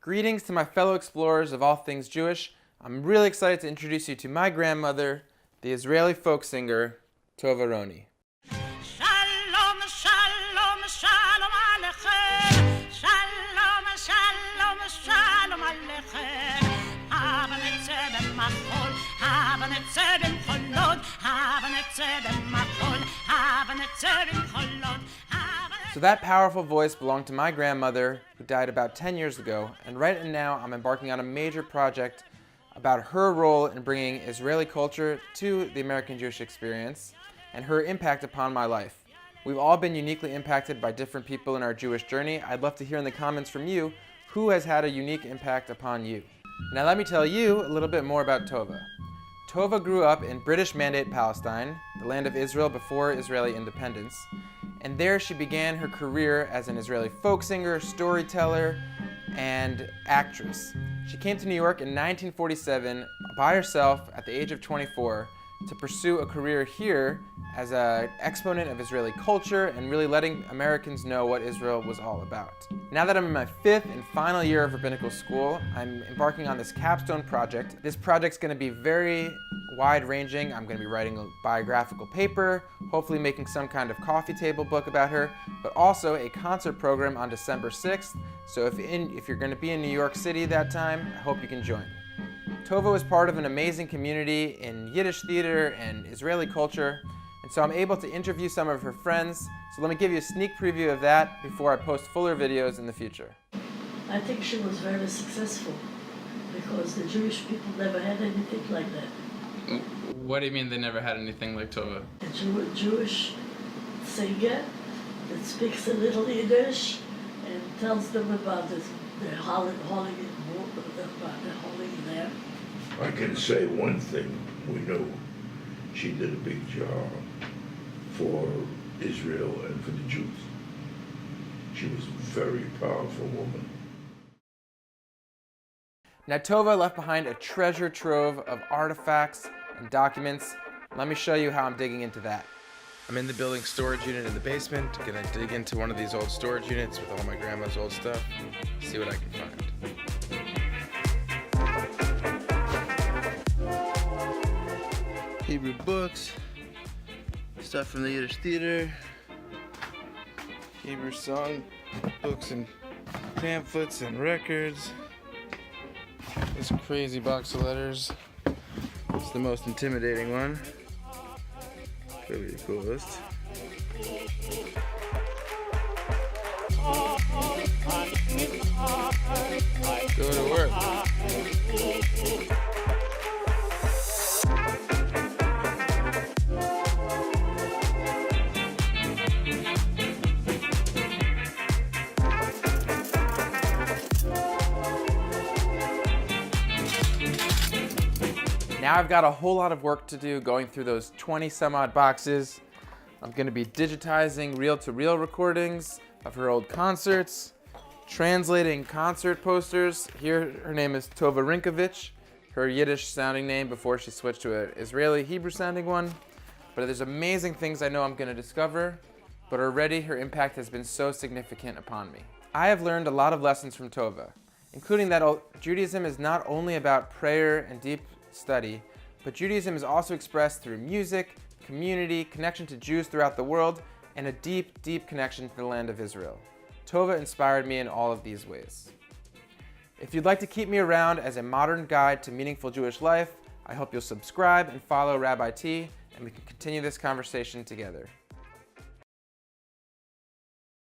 Greetings to my fellow explorers of all things Jewish. I'm really excited to introduce you to my grandmother, the Israeli folk singer, Tova Ronni. Shalom, shalom, shalom aleichem. Shalom, shalom, shalom aleichem. Hava netzeh b'machol, hava netzeh b'mcholot, hava netzeh b'machol, hava netzeh b'mcholot. So that powerful voice belonged to my grandmother, who died about 10 years ago, and right now I'm embarking on a major project about her role in bringing Israeli culture to the American Jewish experience and her impact upon my life. We've all been uniquely impacted by different people in our Jewish journey. I'd love to hear in the comments from you who has had a unique impact upon you. Now let me tell you a little bit more about Tova. Tova grew up in British Mandate Palestine, the land of Israel before Israeli independence, and there she began her career as an Israeli folk singer, storyteller, and actress. She came to New York in 1947 by herself at the age of 24 to pursue a career here as an exponent of Israeli culture and really letting Americans know what Israel was all about. Now that I'm in my 5th and final year of rabbinical school, I'm embarking on this capstone project. This project's going to be very wide-ranging. I'm going to be writing a biographical paper, hopefully making some kind of coffee table book about her, but also a concert program on December 6th. So if you're going to be in New York City that time, I hope you can join. Tova was part of an amazing community in Yiddish theater and Israeli culture, and so I'm able to interview some of her friends. So let me give you a sneak preview of that before I post fuller videos in the future. I think she was very successful because the Jewish people never had anything like that. What do you mean they never had anything like Tova? A Jewish singer that speaks a little Yiddish and tells them about the holiday there. I can say one thing, we know she did a big job for Israel and for the Jews. She was a very powerful woman. Now Tova left behind a treasure trove of artifacts and documents. Let me show you how I'm digging into that. I'm in the building storage unit in the basement. Gonna dig into one of these old storage units with all my grandma's old stuff, see what I can find. Hebrew books, stuff from the Yiddish theater, Hebrew song books and pamphlets and records. This crazy box of letters. It's the most intimidating one. Probably the coolest. Go to work. Now I've got a whole lot of work to do going through those 20 some odd boxes. I'm going to be digitizing reel-to-reel recordings of her old concerts, translating concert posters. Here her name is Tova Rinkovich, her Yiddish sounding name before she switched to an Israeli Hebrew sounding one. But there's amazing things I know I'm going to discover, but already her impact has been so significant upon me. I have learned a lot of lessons from Tova, including that Judaism is not only about prayer and deep study, but Judaism is also expressed through music, community, connection to Jews throughout the world, and a deep, deep connection to the land of Israel. Tova inspired me in all of these ways. If you'd like to keep me around as a modern guide to meaningful Jewish life, I hope you'll subscribe and follow Rabbi T, and we can continue this conversation together.